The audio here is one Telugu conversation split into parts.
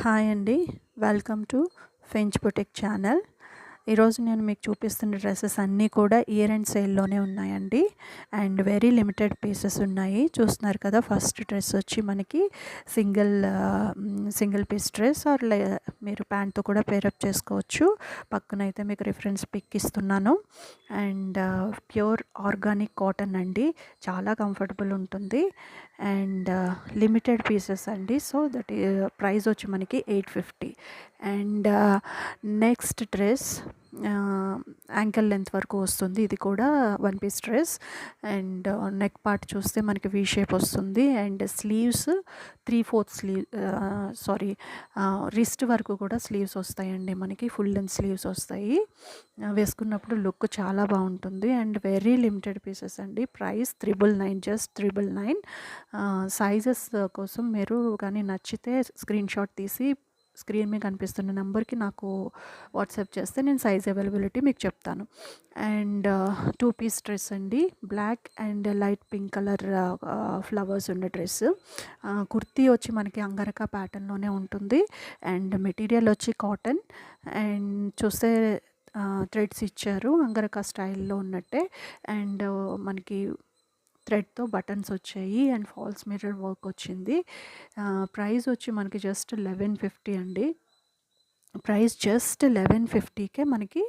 హాయ్ అండి. Welcome to French boutique channel. ఈరోజు నేను మీకు చూపిస్తున్న డ్రెస్సెస్ అన్నీ కూడా ఇయర్ ఎండ్ సేల్లోనే ఉన్నాయండి. అండ్ వెరీ లిమిటెడ్ పీసెస్ ఉన్నాయి. చూస్తున్నారు కదా, ఫస్ట్ డ్రెస్ వచ్చి మనకి సింగిల్ పీస్ డ్రెస్ ఆర్ మీరు ప్యాంట్తో కూడా పేరప్ చేసుకోవచ్చు. పక్కనైతే మీకు రిఫరెన్స్ పిక్ ఇస్తున్నాను. అండ్ ప్యూర్ ఆర్గానిక్ కాటన్ అండి, చాలా కంఫర్టబుల్ ఉంటుంది. అండ్ లిమిటెడ్ పీసెస్ అండి. సో దట్ ప్రైస్ వచ్చి మనకి 850. And next dress ankle length వరకు వస్తుంది. ఇది కూడా one piece dress. And neck part చూస్తే మనకి వీ షేప్ వస్తుంది. అండ్ స్లీవ్స్ 3/4 స్లీవ్ రిస్ట్ వరకు కూడా స్లీవ్స్ వస్తాయండి. మనకి ఫుల్ లెంత్ స్లీవ్స్ వస్తాయి. వేసుకున్నప్పుడు లుక్ చాలా బాగుంటుంది. అండ్ వెరీ లిమిటెడ్ పీసెస్ అండి. Price 999, just 999. సైజెస్ కోసం మీరు కానీ నచ్చితే స్క్రీన్ షాట్ తీసి స్క్రీన్ మీద కనిపిస్తున్న నెంబర్కి నాకు వాట్సాప్ చేస్తే నేను సైజ్ అవైలబిలిటీ మీకు చెప్తాను. అండ్ 2 పీస్ డ్రెస్ అండి, black and light pink colour flowers ఉన్న డ్రెస్. కుర్తీ వచ్చి మనకి అంగరకా ప్యాటర్న్లోనే ఉంటుంది. అండ్ మెటీరియల్ వచ్చి కాటన్. అండ్ చూస్తే థ్రెడ్స్ ఇచ్చారు అంగరకా స్టైల్లో ఉన్నట్టే. అండ్ మనకి థ్రెడ్తో బటన్స్ వచ్చాయి. అండ్ ఫాల్స్ మిర్రర్ వర్క్ వచ్చింది. ప్రైస్ వచ్చి మనకి జస్ట్ 1150 అండి. ప్రైస్ జస్ట్ 1150కే మనకి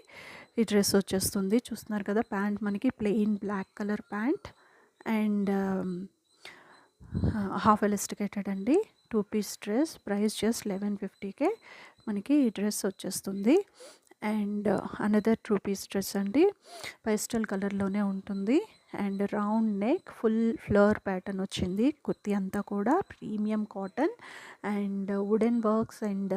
ఈ డ్రెస్ వచ్చేస్తుంది. చూస్తున్నారు కదా, ప్యాంట్ మనకి plain black colour pant and half elasticated అండి. 2 పీస్ డ్రెస్. ప్రైస్ జస్ట్ 1150కే మనకి ఈ డ్రెస్ వచ్చేస్తుంది. అండ్ అనదర్ 2 పీస్ డ్రెస్ అండి, పేస్టల్ కలర్లోనే ఉంటుంది. And round neck, full flower pattern వచ్చింది. కుర్తీ అంతా కూడా premium cotton and wooden works and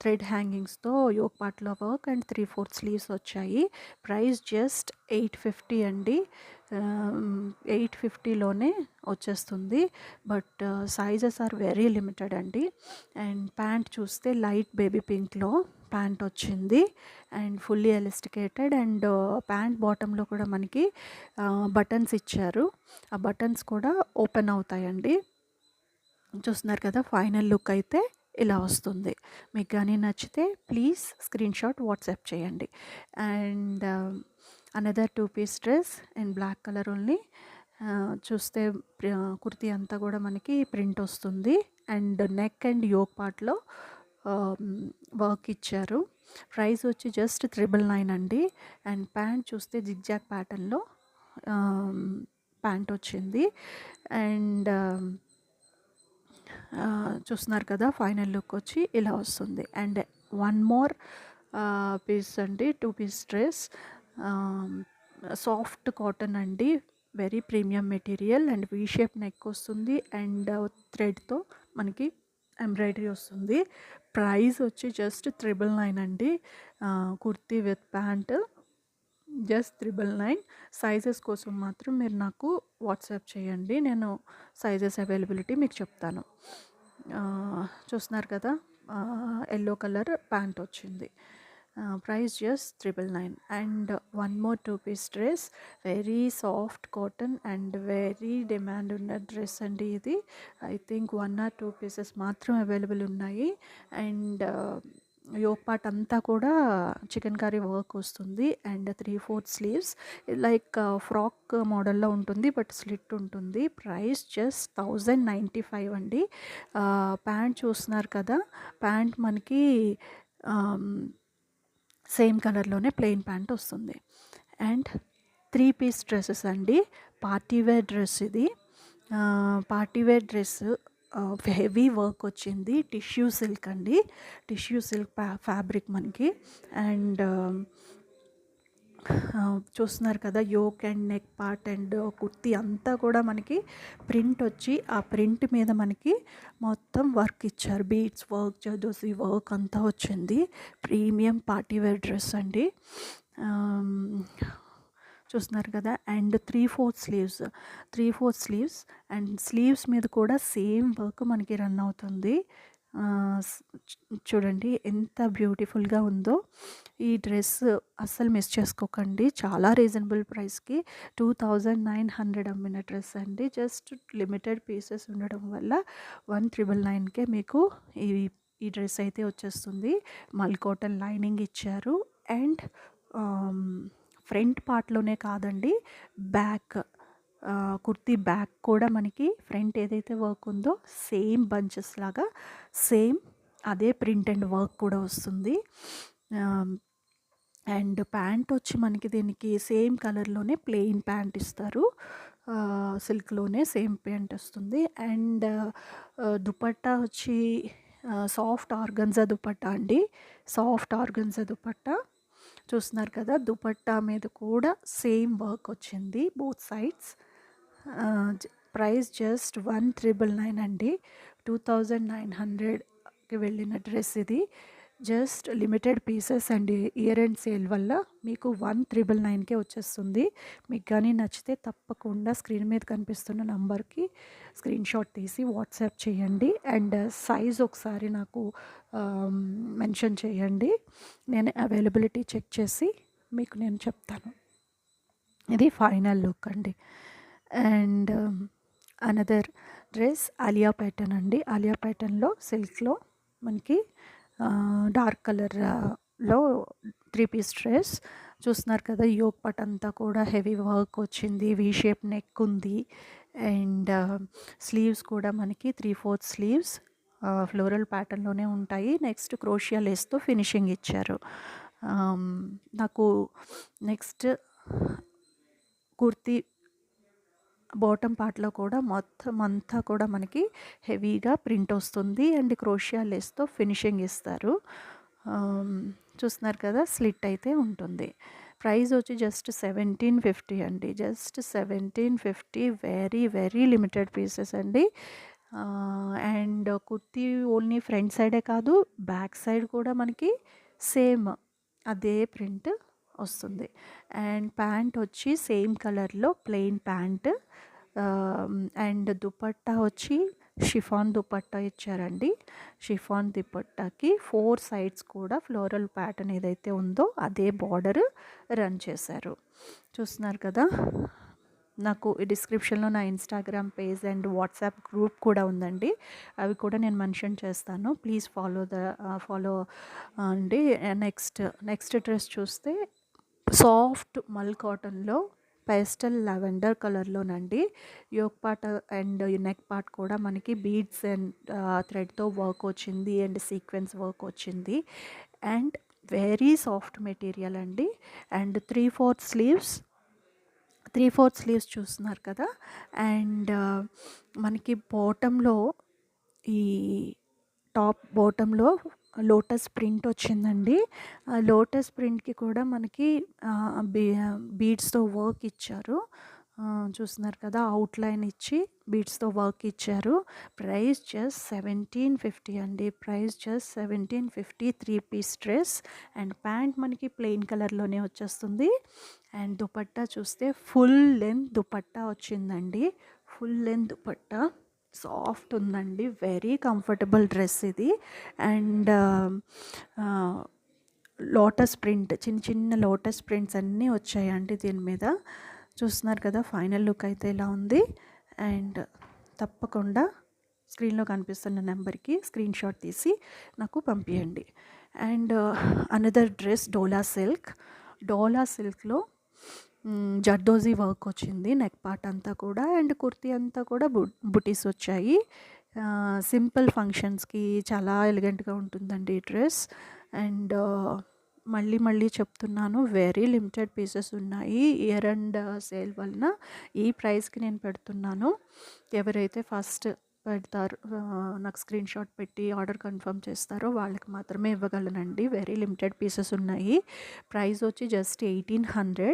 thread హ్యాంగింగ్స్తో యోక్ పార్ట్లో వర్క్ అండ్ 3/4 స్లీవ్స్ వచ్చాయి. ప్రైస్ జస్ట్ 850 అండి. 850లోనే వచ్చేస్తుంది. But sizes are very limited అండి. అండ్ ప్యాంట్ చూస్తే లైట్ బేబీ పింక్లో ప్యాంట్ వచ్చింది. And fully elasticated. And pant బాటంలో కూడా మనకి బటన్స్ ఇచ్చారు. ఆ బటన్స్ కూడా ఓపెన్ అవుతాయండి. చూస్తున్నారు కదా, ఫైనల్ లుక్ అయితే ఇలా వస్తుంది. మీకు కానీ నచ్చితే ప్లీజ్ స్క్రీన్ షాట్ వాట్సాప్ చేయండి. And another 2 piece dress in black colour only. చూస్తే కుర్తీ అంతా కూడా మనకి ప్రింట్ వస్తుంది. అండ్ నెక్ అండ్ యోక్ పార్ట్లో వర్క్ ఇచ్చారు. ప్రైస్ వచ్చి జస్ట్ 999 అండి. అండ్ ప్యాంట్ చూస్తే జిగ్జాగ్ ప్యాటర్న్లో ప్యాంట్ వచ్చింది. అండ్ చూస్తున్నారు కదా, ఫైనల్ లుక్ వచ్చి ఇలా వస్తుంది. అండ్ వన్ మోర్ పీస్ అండి, 2 పీస్ డ్రెస్. సాఫ్ట్ కాటన్ అండి, very premium material. And we shape neck వస్తుంది. అండ్ థ్రెడ్తో మనకి ఎంబ్రాయిడరీ వస్తుంది. ప్రైస్ వచ్చి జస్ట్ 999 అండి. Kurti with pant just 999. Sizes కోసం మాత్రం మీరు నాకు వాట్సాప్ చేయండి, నేను సైజెస్ అవైలబిలిటీ మీకు చెప్తాను. చూస్తున్నారు కదా, ఎల్లో కలర్ ప్యాంట్ వచ్చింది. Price just 999. And one more 2 piece dress, very soft cotton and very demand ఉన్న డ్రెస్ అండి ఇది. ఐ థింక్ 1 or 2 పీసెస్ మాత్రం అవైలబుల్ ఉన్నాయి. అండ్ యోక్ పార్ట్ అంతా కూడా చికెన్ కర్రీ వర్క్ వస్తుంది. అండ్ 3/4 స్లీవ్స్, లైక్ ఫ్రాక్ మోడల్లో ఉంటుంది బట్ స్లిట్ ఉంటుంది. ప్రైస్ జస్ట్ 1095 అండి. ప్యాంట్ చూస్తున్నారు కదా, ప్యాంట్ మనకి సేమ్ కలర్లోనే ప్లెయిన్ ప్యాంట్ వస్తుంది. అండ్ 3 పీస్ డ్రెస్సెస్ అండి, పార్టీవేర్ డ్రెస్ ఇది. పార్టీవేర్ డ్రెస్ హెవీ వర్క్ వచ్చింది. టిష్యూ సిల్క్ అండి, టిష్యూ సిల్క్ ఫ్యాబ్రిక్ మనకి. అండ్ చూస్తున్నారు కదా, yoke and neck part and kurti అంతా కూడా మనకి ప్రింట్ వచ్చి ఆ ప్రింట్ మీద మనకి మొత్తం వర్క్ ఇచ్చారు. బీడ్స్ వర్క్, జదోసి వర్క్ అంతా వచ్చింది. ప్రీమియం పార్టీవేర్ డ్రెస్ అండి. చూస్తున్నారు కదా. అండ్ 3/4 స్లీవ్స్ అండ్ స్లీవ్స్ మీద కూడా సేమ్ వర్క్ మనకి రన్ అవుతుంది. చూడండి ఎంత బ్యూటిఫుల్గా ఉందో. ఈ డ్రెస్ అస్సలు మిస్ చేసుకోకండి. చాలా రీజనబుల్ ప్రైస్కి 2900 అమ్మిన డ్రెస్ అండి. జస్ట్ లిమిటెడ్ పీసెస్ ఉండడం వల్ల 1999కే మీకు ఈ ఈ డ్రెస్ అయితే వచ్చేస్తుంది. మల్ కాటన్ లైనింగ్ ఇచ్చారు. అండ్ ఫ్రంట్ పార్ట్లోనే కాదండి, బ్యాక్ కుర్తీ బ్యాక్ కూడా మనకి ఫ్రంట్ ఏదైతే వర్క్ ఉందో సేమ్ బంచెస్ లాగా సేమ్ అదే ప్రింట్ అండ్ వర్క్ కూడా వస్తుంది. అండ్ ప్యాంట్ వచ్చి మనకి దీనికి సేమ్ కలర్లోనే ప్లెయిన్ ప్యాంట్ ఇస్తారు. సిల్క్లోనే సేమ్ ప్యాంట్ వస్తుంది. అండ్ దుపట్టా వచ్చి సాఫ్ట్ ఆర్గన్జా దుపట్టా అండి. సాఫ్ట్ ఆర్గన్జా దుపట్టా చూస్తున్నారు కదా. దుపట్టా మీద కూడా సేమ్ వర్క్ వచ్చింది బోత్ సైడ్స్. ప్రైస్ జస్ట్ 1999 అండి. 2900కి వెళ్ళిన డ్రెస్ ఇది. Just limited pieces and year end sale వల్ల మీకు 1999కే వచ్చేస్తుంది. మీకు కానీ నచ్చితే తప్పకుండా స్క్రీన్ మీద కనిపిస్తున్న నంబర్కి స్క్రీన్ షాట్ తీసి వాట్సాప్ చేయండి. అండ్ సైజ్ ఒకసారి నాకు మెన్షన్ చేయండి. నేను అవైలబిలిటీ చెక్ చేసి మీకు నేను చెప్తాను. ఇది ఫైనల్ లుక్ అండి. And another dress Alia pattern అండి. ఆలియా ప్యాటర్న్లో సిల్క్లో మనకి డార్క్ కలర్లో 3 పీస్ డ్రెస్ చూస్తున్నారు కదా. యోక్ పార్ట్ అంతా కూడా హెవీ వర్క్ వచ్చింది. వీ షేప్ నెక్ ఉంది. అండ్ స్లీవ్స్ కూడా మనకి 3/4 స్లీవ్స్ ఫ్లోరల్ ప్యాటర్న్లోనే ఉంటాయి. నెక్స్ట్ క్రోషియా లేస్తో ఫినిషింగ్ ఇచ్చారు. నాకు నెక్స్ట్ కుర్తీ బాటమ్ పార్ట్లో కూడా మొత్తం అంతా కూడా మనకి హెవీగా ప్రింట్ వస్తుంది. అండ్ క్రోషియా లేస్తో ఫినిషింగ్ ఇస్తారు. చూస్తున్నారు కదా, స్లిట్ అయితే ఉంటుంది. ప్రైస్ వచ్చి జస్ట్ 1750 అండి. Just 1750. Very very limited pieces అండి. అండ్ కుర్తీ ఓన్లీ ఫ్రంట్ సైడే కాదు, బ్యాక్ సైడ్ కూడా మనకి సేమ్ అదే ప్రింట్ వస్తుంది. అండ్ ప్యాంట్ వచ్చి సేమ్ కలర్లో ప్లెయిన్ ప్యాంట్. అండ్ దుపట్టా వచ్చి షిఫాన్ దుపట్టా ఇచ్చారండి. షిఫాన్ దుపట్టాకి 4 సైడ్స్ కూడా ఫ్లోరల్ ప్యాటర్న్ ఏదైతే ఉందో అదే బార్డర్ రన్ చేశారు. చూస్తున్నారు కదా. నాకు ఈ డిస్క్రిప్షన్లో నా Instagram page and WhatsApp group కూడా ఉందండి. అవి కూడా నేను మెన్షన్ చేస్తాను. ప్లీజ్ ఫాలో అండి. నెక్స్ట్ డ్రెస్ చూస్తే సాఫ్ట్ మల్ కాటన్లో పేస్టల్ లావెండర్ కలర్లోనండి. Yoke part and neck part కూడా మనకి బీడ్స్ అండ్ థ్రెడ్తో వర్క్ వచ్చింది. అండ్ సీక్వెన్స్ వర్క్ వచ్చింది. అండ్ వెరీ సాఫ్ట్ మెటీరియల్ అండి. అండ్ 3/4 స్లీవ్స్ చూస్తున్నారు కదా. అండ్ మనకి బాటంలో ఈ టాప్ బాటంలో లోటస్ ప్రింట్ వచ్చిందండి. లోటస్ ప్రింట్కి కూడా మనకి బీడ్స్తో వర్క్ ఇచ్చారు. చూస్తున్నారు కదా, అవుట్లైన్ ఇచ్చి బీడ్స్తో వర్క్ ఇచ్చారు. ప్రైస్ జస్ట్ 1750 అండి. Price just 1750. 3 piece dress. And pant మనకి ప్లెయిన్ కలర్లోనే వచ్చేస్తుంది. అండ్ దుపట్టా చూస్తే ఫుల్ లెంత్ దుపట్టా వచ్చిందండి. ఫుల్ లెంత్ దుపట్టా సాఫ్ట్ ఉందండి. వెరీ కంఫర్టబుల్ డ్రెస్ ఇది. అండ్ లోటస్ ప్రింట్, చిన్న చిన్న లోటస్ ప్రింట్స్ అన్నీ వచ్చాయండి దీని మీద. చూస్తున్నారు కదా, ఫైనల్ లుక్ అయితే ఇలా ఉంది. అండ్ తప్పకుండా స్క్రీన్లో కనిపిస్తున్న నెంబర్కి స్క్రీన్ షాట్ తీసి నాకు పంపించండి. అండ్ అనదర్ డ్రెస్ డోలా సిల్క్లో జర్దోజీ వర్క్ వచ్చింది నెక్ పార్ట్ అంతా కూడా. అండ్ కుర్తీ అంతా కూడా బుటీస్ వచ్చాయి. సింపుల్ ఫంక్షన్స్కి చాలా ఎలిగెంట్గా ఉంటుందండి ఈ డ్రెస్. అండ్ మళ్ళీ చెప్తున్నాను, వెరీ లిమిటెడ్ పీసెస్ ఉన్నాయి. ఇయర్ అండ్ సేల్ వలన ఈ ప్రైస్కి నేను పెడుతున్నాను. ఎవరైతే ఫస్ట్ పెడతారు, నాకు స్క్రీన్ షాట్ పెట్టి ఆర్డర్ కన్ఫర్మ్ చేస్తారో వాళ్ళకి మాత్రమే ఇవ్వగలనండి. వెరీ లిమిటెడ్ పీసెస్ ఉన్నాయి. ప్రైస్ వచ్చి జస్ట్ 1800.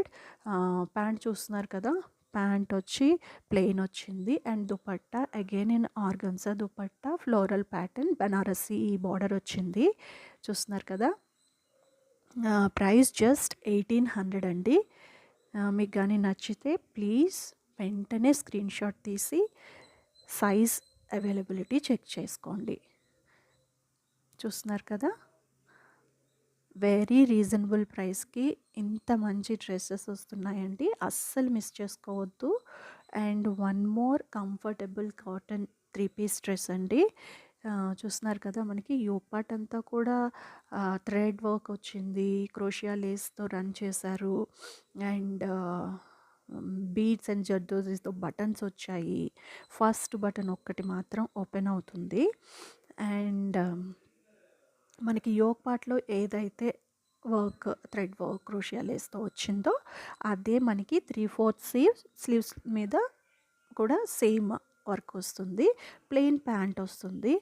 ప్యాంట్ చూస్తున్నారు కదా, ప్యాంట్ వచ్చి ప్లెయిన్ వచ్చింది. And dupatta again in organza dupatta, floral pattern, Banarasi border వచ్చింది. చూస్తున్నారు కదా. ప్రైస్ జస్ట్ 1800 అండి. మీకు కానీ నచ్చితే ప్లీజ్ వెంటనే స్క్రీన్ షాట్ తీసి సైజ్ అవైలబిలిటీ చెక్ చేసుకోండి. చూస్తున్నారు కదా, వెరీ రీజనబుల్ ప్రైస్కి ఇంత మంచి డ్రెస్సెస్ వస్తున్నాయండి, అస్సలు మిస్ చేసుకోవద్దు. And one more comfortable cotton 3 piece dress అండి. చూస్తున్నారు కదా, మనకి యోగ్ పార్ట్ అంతా కూడా థ్రెడ్ వర్క్ వచ్చింది, క్రోషియా లేస్తో రన్ చేశారు. అండ్ బీడ్స్ అండ్ జర్దోజీస్తో బటన్స్ వచ్చాయి. ఫస్ట్ బటన్ ఒక్కటి మాత్రం ఓపెన్ అవుతుంది. అండ్ మనకి యోగ్ పార్ట్లో ఏదైతే వర్క్ థ్రెడ్ వర్క్ క్రోషియా లేస్తో వచ్చిందో అదే మనకి 3/4 స్లీవ్స్ మీద కూడా సేమ్ వర్క్ వస్తుంది. ప్లెయిన్ ప్యాంట్ వస్తుంది.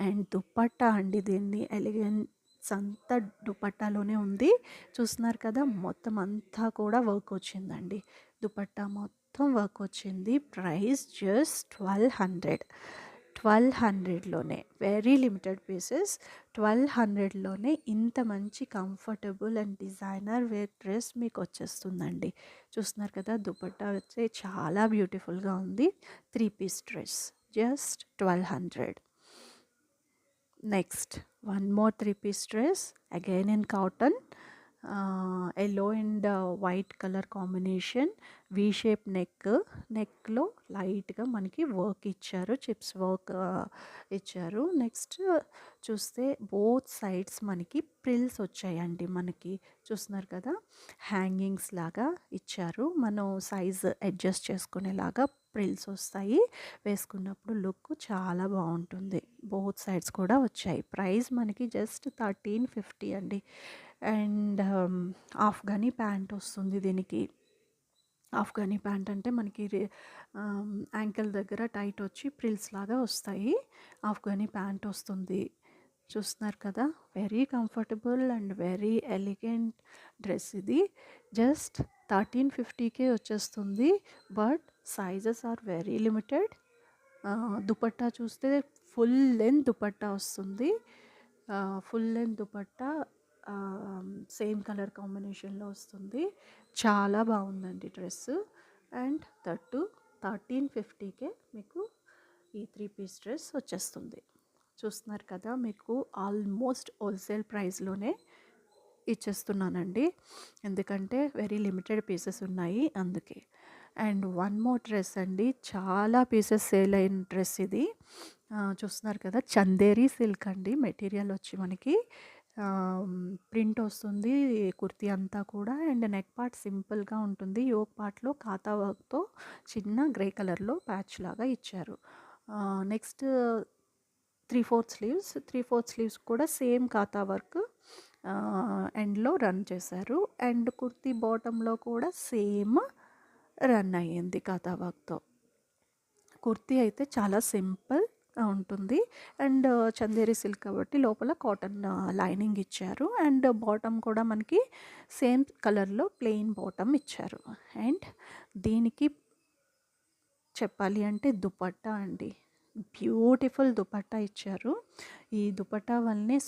అండ్ దుపట్టా అండి, దీన్ని ఎలిగెన్స్ అంతా దుపట్టాలోనే ఉంది. చూస్తున్నారు కదా, మొత్తం అంతా కూడా వర్క్ వచ్చిందండి. దుపట్టా మొత్తం వర్క్ వచ్చింది. ప్రైస్ జస్ట్ 1200లోనే, వెరీ లిమిటెడ్ పీసెస్. 1200లోనే ఇంత మంచి comfortable and designer wear dress మీకు వచ్చేస్తుందండి. చూస్తున్నారు కదా, దుపట్టా వచ్చి చాలా బ్యూటిఫుల్గా ఉంది. 3 piece dress just 1200. Next one more 3 piece dress, again in cotton, yellow and white colour combination, V shape నెక్లో లైట్గా మనకి వర్క్ ఇచ్చారు, చిప్స్ వర్క్ ఇచ్చారు. నెక్స్ట్ చూస్తే బోత్ సైడ్స్ మనకి ప్రిల్స్ వచ్చాయండి. మనకి చూస్తున్నారు కదా, హ్యాంగింగ్స్ లాగా ఇచ్చారు, మనం సైజ్ అడ్జస్ట్ చేసుకునేలాగా ప్రిల్స్ వస్తాయి. వేసుకున్నప్పుడు లుక్ చాలా బాగుంటుంది. బోత్ సైడ్స్ కూడా వచ్చాయి. ప్రైస్ మనకి జస్ట్ 1350 అండి. అండ్ ఆఫ్ఘనీ ప్యాంట్ వస్తుంది దీనికి. ఆఫ్ఘనీ ప్యాంట్ అంటే మనకి యాంకిల్ దగ్గర టైట్ వచ్చి ప్రిల్స్ లాగా వస్తాయి. ఆఫ్ఘనీ ప్యాంట్ వస్తుంది. చూస్తున్నారు కదా, very comfortable and very elegant dress ఇది. జస్ట్ 1350కే వచ్చేస్తుంది. But sizes are very limited. Dupatta చూస్తే ఫుల్ లెంత్ దుపట్టా వస్తుంది. Full length dupatta same colour కాంబినేషన్లో వస్తుంది. చాలా బాగుందండి డ్రెస్. అండ్ 1350కే మీకు ఈ 3 పీస్ డ్రెస్ వచ్చేస్తుంది. చూస్తున్నారు కదా, మీకు ఆల్మోస్ట్ హోల్సేల్ ప్రైస్లోనే ఇచ్చేస్తున్నానండి, ఎందుకంటే వెరీ లిమిటెడ్ పీసెస్ ఉన్నాయి అందుకే. అండ్ వన్ మోర్ డ్రెస్ అండి, చాలా పీసెస్ సేల్ అయిన డ్రెస్ ఇది. చూస్తున్నారు కదా, చందేరి సిల్క్ అండి, మెటీరియల్ వచ్చి మనకి ప్రింట్ వస్తుంది కుర్తీ అంతా కూడా. అండ్ నెక్ పార్ట్ సింపుల్గా ఉంటుంది. యోగ్ పార్ట్లో కాతా వర్క్తో చిన్న గ్రే కలర్లో ప్యాచ్ లాగా ఇచ్చారు. నెక్స్ట్ 3/4 స్లీవ్స్ కూడా సేమ్ కాతా వర్క్ ఎండ్లో రన్ చేశారు. అండ్ కుర్తీ బాటంలో కూడా సేమ్ రన్ అయ్యింది కాతా వర్క్తో. కుర్తీ అయితే చాలా సింపుల్ ఉంటుంది. అండ్ చందేరి సిల్క్ కాబట్టి లోపల కాటన్ లైనింగ్ ఇచ్చారు. అండ్ బాటమ్ కూడా మనకి సేమ్ కలర్లో ప్లెయిన్ బాటమ్ ఇచ్చారు. అండ్ దీనికి చెప్పాలి అంటే దుపట్టా అండి, బ్యూటిఫుల్ దుపట్టా ఇచ్చారు. ఈ దుపట్టా వల్లనే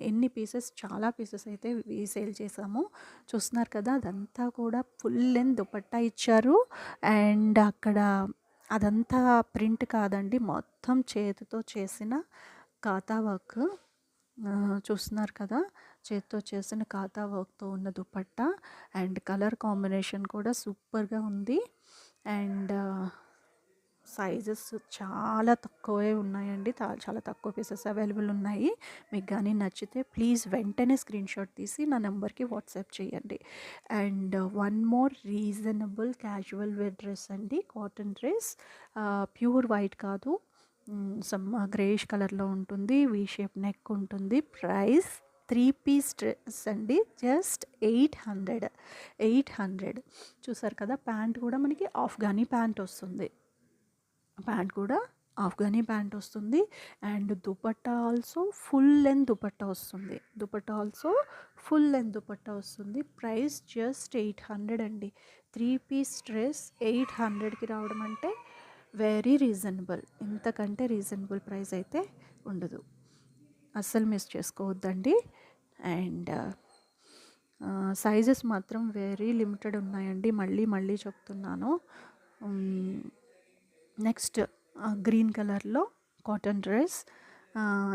ఎన్ని పీసెస్, చాలా పీసెస్ అయితే సేల్ చేసాము. చూస్తున్నారు కదా, అదంతా కూడా ఫుల్ లెంత్ దుపట్టా ఇచ్చారు. అండ్ అక్కడ అదంతా ప్రింట్ కాదండి, మొత్తం చేతితో చేసిన కాతా వర్క్. చూస్తున్నారు కదా, చేతితో చేసిన కాతా వర్క్తో ఉన్న దుపట్టా. అండ్ కలర్ కాంబినేషన్ కూడా సూపర్గా ఉంది. అండ్ సైజెస్ చాలా తక్కువే ఉన్నాయండి, చాలా తక్కువ పీసెస్ అవైలబుల్ ఉన్నాయి. మీకు కానీ నచ్చితే ప్లీజ్ వెంటనే స్క్రీన్ షాట్ తీసి నా నెంబర్కి వాట్సాప్ చేయండి. And one more reasonable casual wear dress అండి, కాటన్ డ్రెస్, ప్యూర్ వైట్ కాదు, సమ్ గ్రేష్ కలర్లో ఉంటుంది, వీ షేప్ నెక్ ఉంటుంది. ప్రైస్ 3 పీస్ డ్రెస్ అండి, జస్ట్ 800. చూసారు కదా, ప్యాంట్ కూడా మనకి ఆఫ్ఘనీ ప్యాంట్ వస్తుంది. ప్యాంట్ కూడా ఆఫ్ఘనీ ప్యాంట్ వస్తుంది. And dupatta also full length dupatta వస్తుంది. ప్రైస్ జస్ట్ 800 అండి. 3 పీస్ డ్రెస్ 800కి రావడం అంటే వెరీ రీజనబుల్. ఇంతకంటే రీజనబుల్ ప్రైస్ అయితే ఉండదు, అస్సలు మిస్ చేసుకోవద్దండి. అండ్ సైజెస్ మాత్రం వెరీ లిమిటెడ్ ఉన్నాయండి, మళ్ళీ చెప్తున్నాను. నెక్స్ట్ గ్రీన్ కలర్లో cotton dress,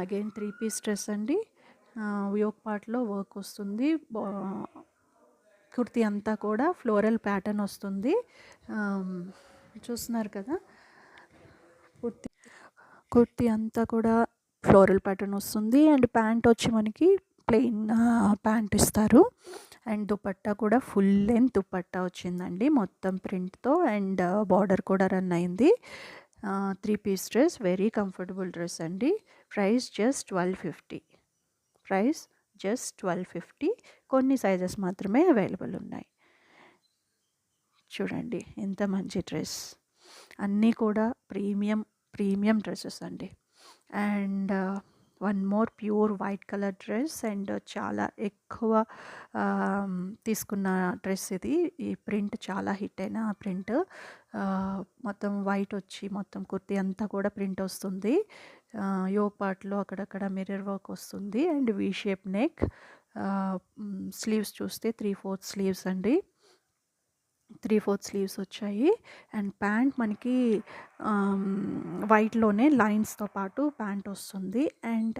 again 3 piece dress అండి. యోక్ పార్ట్‌లో వర్క్ వస్తుంది. కుర్తీ అంతా కూడా ఫ్లోరల్ ప్యాటర్న్ వస్తుంది. చూస్తున్నారు కదా, కుర్తీ కుర్తీ అంతా కూడా ఫ్లోరల్ ప్యాటర్న్ వస్తుంది. అండ్ ప్యాంట్ వచ్చి మనకి ప్లెయిన్ ప్యాంట్ ఇస్తారు. అండ్ దుపట్టా కూడా ఫుల్ లెంత్ దుపట్టా వచ్చిందండి మొత్తం ప్రింట్తో. అండ్ బార్డర్ కూడా రన్ అయింది. 3 piece dress, very comfortable dress అండి. Price just 1250. Price just 1250. కొన్ని సైజెస్ మాత్రమే అవైలబుల్ ఉన్నాయి. చూడండి ఎంత మంచి డ్రెస్, అన్నీ కూడా ప్రీమియం డ్రెస్సెస్ అండి. And one more pure white colour dress. And చాలా ఎక్కువ తీసుకున్న డ్రెస్ ఇది. ఈ ప్రింట్ చాలా హిట్ అయిన ప్రింట్. మొత్తం వైట్ వచ్చి మొత్తం కుర్తీ అంతా కూడా ప్రింట్ వస్తుంది. యోక్ పార్ట్లో అక్కడక్కడ మిర్రర్ వర్క్ వస్తుంది. And we shape neck. Sleeves చూస్తే 3/4 స్లీవ్స్ అండి. 3/4 స్లీవ్స్ వచ్చాయి. అండ్ ప్యాంట్ మనకి వైట్లోనే లైన్స్తో పాటు ప్యాంట్ వస్తుంది. అండ్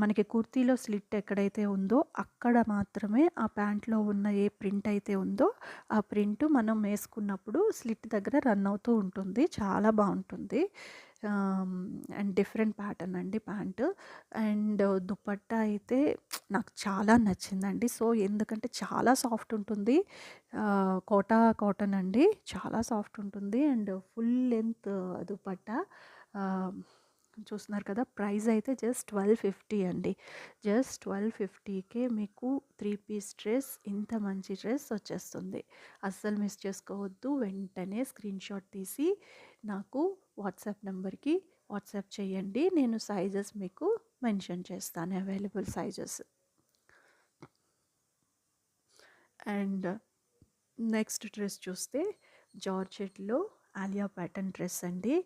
మనకి కుర్తీలో స్లిట్ ఎక్కడైతే ఉందో అక్కడ మాత్రమే ఆ ప్యాంట్లో ఉన్న ఏ ప్రింట్ అయితే ఉందో ఆ ప్రింట్ మనం వేసుకున్నప్పుడు స్లిట్ దగ్గర రన్ అవుతూ ఉంటుంది. చాలా బాగుంటుంది. అండ్ డిఫరెంట్ ప్యాటర్న్ అండి ప్యాంటు. అండ్ దుపట్టా అయితే నాకు చాలా నచ్చిందండి. సో ఎందుకంటే చాలా సాఫ్ట్ ఉంటుంది. కాటన్ అండి, చాలా సాఫ్ట్ ఉంటుంది. And full length dupatta. చూస్తున్నారు కదా, ప్రైస్ అయితే జస్ట్ 1250 అండి. జస్ట్ 1250కే మీకు 3 పీస్ డ్రెస్, ఇంత మంచి డ్రెస్ వచ్చేస్తుంది. అస్సలు మిస్ చేసుకోవద్దు. వెంటనే స్క్రీన్ షాట్ తీసి నాకు వాట్సాప్ నెంబర్కి వాట్సాప్ చేయండి. నేను సైజెస్ మీకు మెన్షన్ చేస్తాను, available sizes. And next dress చూస్తే జార్జెట్లో ఆలియా ప్యాటర్న్ డ్రెస్ అండి.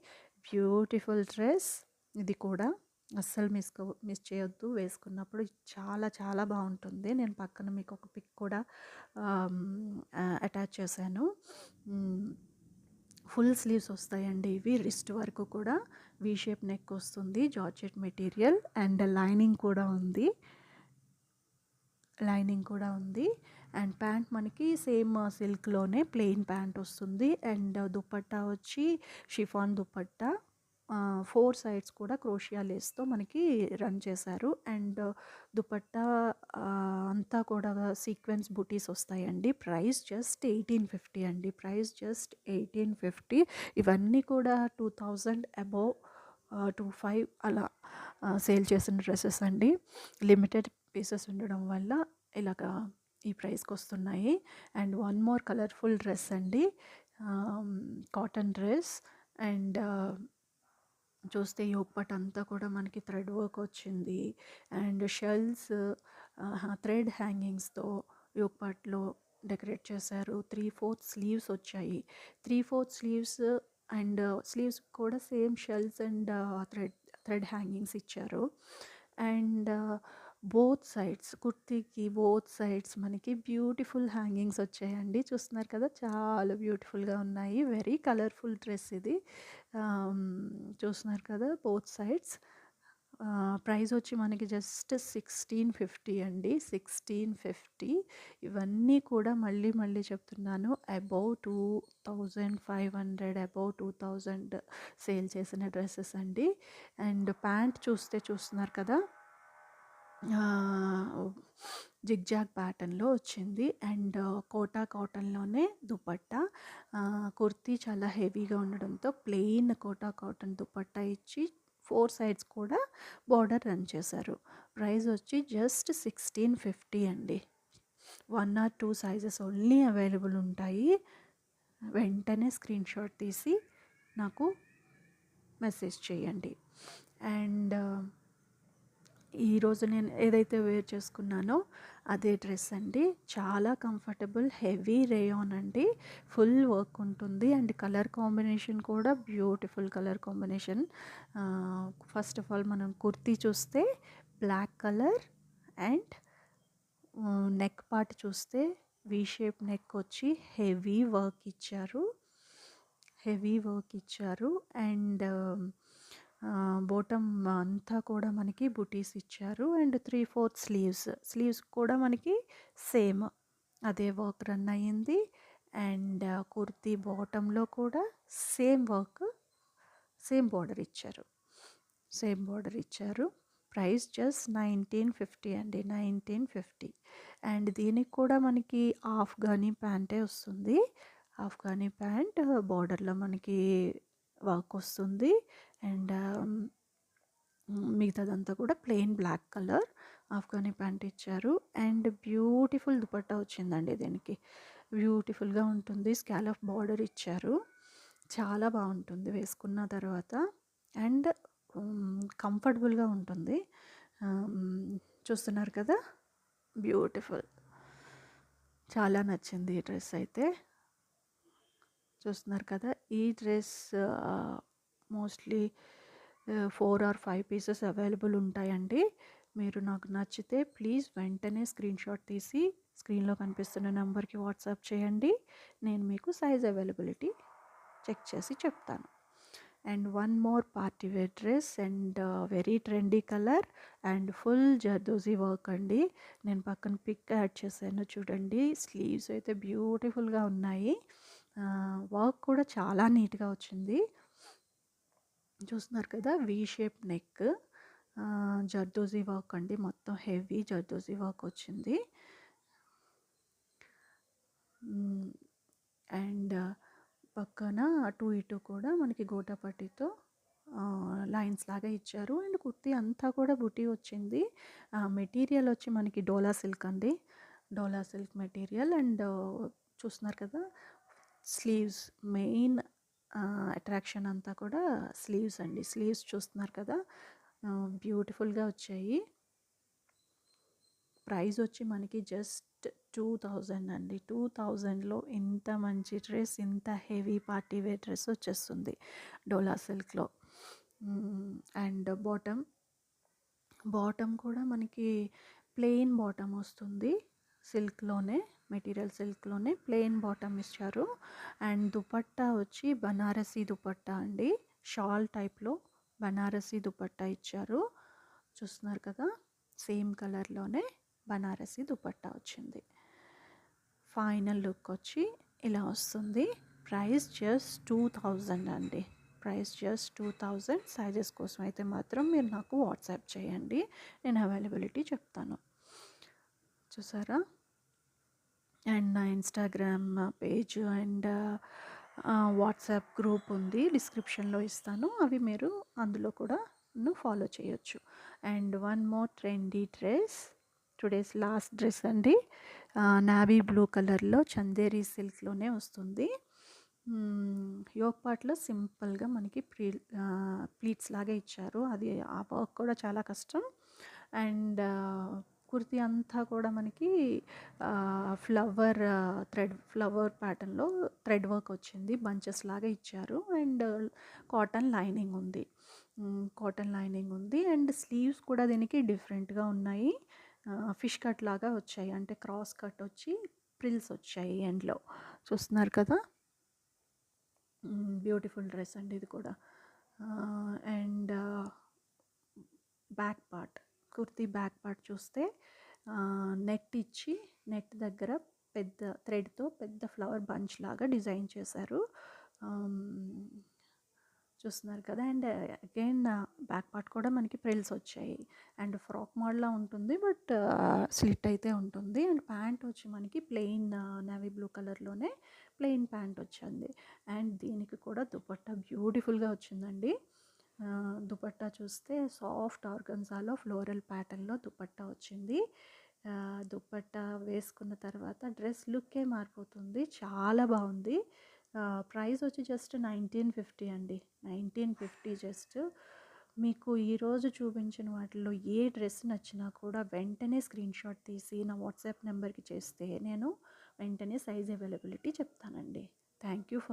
బ్యూటిఫుల్ డ్రెస్ ఇది కూడా. అస్సలు మిస్ చేయొద్దు. వేసుకున్నప్పుడు చాలా చాలా బాగుంటుంది. నేను పక్కన మీకు ఒక పిక్ కూడా అటాచ్ చేశాను. ఫుల్ స్లీవ్స్ వస్తాయండి ఇవి. రిస్ట్ వరకు కూడా వీ షేప్ నెక్ వస్తుంది. Georgette material. అండ్ లైనింగ్ కూడా ఉంది. అండ్ ప్యాంట్ మనకి సేమ్ సిల్క్లోనే ప్లెయిన్ ప్యాంట్ వస్తుంది. అండ్ దుపట్టా వచ్చి షిఫాన్ దుపట్టా. 4 సైడ్స్ కూడా క్రోషియా లేస్తో మనకి రన్ చేశారు. అండ్ దుపట్టా అంతా కూడా సీక్వెన్స్ బుటీస్ వస్తాయండి. ప్రైస్ జస్ట్ 1850 అండి. Price just 1850. ఇవన్నీ కూడా 2000 అబోవ్ 25 అలా సేల్ చేసిన డ్రెస్సెస్ అండి. లిమిటెడ్ పీసెస్ ఉండడం వల్ల ఇలాగా ఈ ప్రైస్కి వస్తున్నాయి. And one more colourful dress అండి, కాటన్ డ్రెస్. అండ్ చూస్తే యోక్ పార్ట్ అంతా కూడా మనకి థ్రెడ్ వర్క్ వచ్చింది. అండ్ షెల్స్, థ్రెడ్ హ్యాంగింగ్స్తో యోక్ పార్ట్లో డెకరేట్ చేశారు. 3/4 స్లీవ్స్ వచ్చాయి. 3/4 స్లీవ్స్. అండ్ స్లీవ్స్ కూడా same shells and thread hangings ఇచ్చారు. అండ్ బోత్ సైడ్స్, కుర్తీకి బోత్ సైడ్స్ మనకి బ్యూటిఫుల్ హ్యాంగింగ్స్ వచ్చాయండి. చూస్తున్నారు కదా, చాలా బ్యూటిఫుల్గా ఉన్నాయి. వెరీ కలర్ఫుల్ డ్రెస్ ఇది. చూస్తున్నారు కదా, బోత్ సైడ్స్. ప్రైస్ వచ్చి మనకి జస్ట్ 1650 అండి. 1650. ఇవన్నీ కూడా మళ్ళీ చెప్తున్నాను, అబౌవ్ 2500, అబౌవ్ 2000 సేల్ చేసిన డ్రెస్సెస్ అండి. అండ్ ప్యాంట్ చూస్తున్నారు కదా, జిగ్జాగ్ ప్యాటర్న్లో వచ్చింది. అండ్ కోటా కాటన్లోనే దుపట్టా. కుర్తీ చాలా హెవీగా ఉండడంతో ప్లెయిన్ కోటా కాటన్ దుపట్టా ఇచ్చి 4 సైడ్స్ కూడా బార్డర్ రన్ చేశారు. ప్రైస్ వచ్చి జస్ట్ 1650 అండి. 1 or 2 సైజెస్ ఓన్లీ అవైలబుల్ ఉంటాయి. వెంటనే స్క్రీన్ షాట్ తీసి నాకు మెసేజ్ చేయండి. అండ్ ఈరోజు నేను ఏదైతే వేర్ చేసుకున్నానో అదే డ్రెస్ అండి. చాలా కంఫర్టబుల్, హెవీ రేయాన్ అండి. ఫుల్ వర్క్ ఉంటుంది. అండ్ కలర్ కాంబినేషన్ కూడా beautiful colour combination. First of all మనం కుర్తీ చూస్తే black colour. And neck part చూస్తే వీ షేప్ నెక్ వచ్చి హెవీ వర్క్ ఇచ్చారు. అండ్ బాటమ్ అంతా కూడా మనకి బుటీస్ ఇచ్చారు. అండ్ 3/4 స్లీవ్స్ కూడా మనకి సేమ్ అదే వర్క్ రన్ అయ్యింది. అండ్ కుర్తీ బాటంలో కూడా సేమ్ వర్క్, సేమ్ బార్డర్ ఇచ్చారు. ప్రైస్ జస్ట్ 1950 అండి, 1950. అండ్ దీనికి కూడా మనకి ఆఫ్ఘనీ ప్యాంటే వస్తుంది. ఆఫ్ఘనీ ప్యాంట్ బార్డర్లో మనకి వర్క్ వస్తుంది. అండ్ మిగతాదంతా కూడా plain black colour Afghani pant ఇచ్చారు. అండ్ బ్యూటిఫుల్ దుపట్టా వచ్చిందండి దీనికి. బ్యూటిఫుల్గా ఉంటుంది. స్కాలప్ బార్డర్ ఇచ్చారు. చాలా బాగుంటుంది వేసుకున్న తర్వాత. అండ్ కంఫర్టబుల్గా ఉంటుంది. చూస్తున్నారు కదా, బ్యూటిఫుల్. చాలా నచ్చింది ఈ డ్రెస్ అయితే. చూస్తున్నారు కదా, ఈ dress mostly 4 or 5 pieces available ఉంటాయండి. మీరు నాకు నచ్చితే ప్లీజ్ వెంటనే స్క్రీన్ షాట్ తీసి స్క్రీన్లో కనిపిస్తున్న నెంబర్కి వాట్సాప్ చేయండి. నేను మీకు సైజ్ అవైలబిలిటీ చెక్ చేసి చెప్తాను. And one more party wear dress and very trendy colour and full zardozi work అండి. నేను పక్కన పిక్ యాడ్ చేశాను చూడండి. స్లీవ్స్ అయితే బ్యూటిఫుల్గా ఉన్నాయి. వర్క్ కూడా చాలా నీట్గా వచ్చింది. చూస్తున్నారు కదా, we shape neck, zardozi work అండి. మొత్తం హెవీ జర్దోజీ వర్క్ వచ్చింది. అండ్ పక్కన అటు ఇటు కూడా మనకి గోటాపట్టితో లైన్స్ లాగా ఇచ్చారు. అండ్ కుర్తీ అంతా కూడా బుటీ వచ్చింది. మెటీరియల్ వచ్చి మనకి డోలా సిల్క్ అండి, డోలా సిల్క్ మెటీరియల్. అండ్ చూస్తున్నారు కదా, స్లీవ్స్ మెయిన్ అట్రాక్షన్ అంతా కూడా స్లీవ్స్ అండి. స్లీవ్స్ చూస్తున్నారు కదా, బ్యూటిఫుల్గా వచ్చాయి. ప్రైస్ వచ్చి మనకి జస్ట్ 2000 అండి. 2000లో ఇంత మంచి డ్రెస్, ఇంత హెవీ పార్టీ వేర్ డ్రెస్ వచ్చేస్తుంది డోలా సిల్క్లో. అండ్ బాటమ్ కూడా మనకి ప్లెయిన్ బాటమ్ వస్తుంది. సిల్క్లోనే, మెటీరియల్ సిల్క్లోనే ప్లెయిన్ బాటమ్ ఇచ్చారు. అండ్ దుపట్టా వచ్చి బనారసీ దుపట్టా అండి. షాల్ టైప్లో బనారసీ దుపట్టా ఇచ్చారు. చూస్తున్నారు కదా, సేమ్ కలర్లోనే బనారసీ దుపట్టా వచ్చింది. ఫైనల్ లుక్ వచ్చి ఇలా వస్తుంది. ప్రైస్ జస్ట్ 2000 అండి. Price just 2000. సైజెస్ కోసం అయితే మాత్రం మీరు నాకు వాట్సాప్ చేయండి, నేను అవైలబిలిటీ చెప్తాను. చూసారా. అండ్ నా Instagram page and WhatsApp group ఉంది, డిస్క్రిప్షన్లో ఇస్తాను. అవి మీరు అందులో కూడా ఫాలో చేయొచ్చు. And one more trendy dress, today's last dress అండి. నావీ బ్లూ కలర్లో చందేరి సిల్క్లోనే వస్తుంది. యోక్ పార్ట్లో సింపుల్గా మనకి ప్లీట్స్ లాగా ఇచ్చారు. అది ఆ వర్క్ కూడా చాలా కష్టం. అండ్ కుర్తీ అంతా కూడా మనకి ఫ్లవర్ ప్యాటర్న్లో థ్రెడ్ వర్క్ వచ్చింది. బంచెస్ లాగా ఇచ్చారు. అండ్ కాటన్ లైనింగ్ ఉంది. అండ్ స్లీవ్స్ కూడా దీనికి డిఫరెంట్గా ఉన్నాయి. ఫిష్ కట్ లాగా వచ్చాయి, అంటే క్రాస్ కట్ వచ్చి ప్రిల్స్ వచ్చాయి ఎండ్లో. చూస్తున్నారు కదా, బ్యూటిఫుల్ డ్రెస్ అండి ఇది కూడా. And back part, kurti back part చూస్తే నెట్ ఇచ్చి, నెట్ దగ్గర పెద్ద థ్రెడ్తో పెద్ద ఫ్లవర్ బంచ్ లాగా డిజైన్ చేశారు. చూస్తున్నారు కదా. అండ్ అగైన్ బ్యాక్ పార్ట్ కూడా మనకి ప్రిల్స్ వచ్చాయి. అండ్ ఫ్రాక్ మోడల్లా ఉంటుంది, బట్ స్లిట్ అయితే ఉంటుంది. అండ్ ప్యాంట్ వచ్చి మనకి ప్లెయిన్ నేవీ బ్లూ కలర్లోనే ప్లెయిన్ ప్యాంట్ వచ్చింది. అండ్ దీనికి కూడా దుపట్టా బ్యూటిఫుల్గా వచ్చిందండి. దుపట్టా చూస్తే సాఫ్ట్ ఆర్గన్జాలో ఫ్లోరల్ ప్యాటర్న్లో దుపట్టా వచ్చింది. దుపట్టా వేసుకున్న తర్వాత డ్రెస్ లుక్కే మారిపోతుంది. చాలా బాగుంది. ప్రైస్ వచ్చి జస్ట్ 1950 అండి, 1950 జస్ట్. మీకు ఈరోజు చూపించిన వాటిల్లో ఏ డ్రెస్ నచ్చినా కూడా వెంటనే స్క్రీన్ షాట్ తీసి నా వాట్సాప్ నెంబర్కి చేస్తే నేను వెంటనే సైజ్ అవైలబిలిటీ చెప్తానండి. Thank you for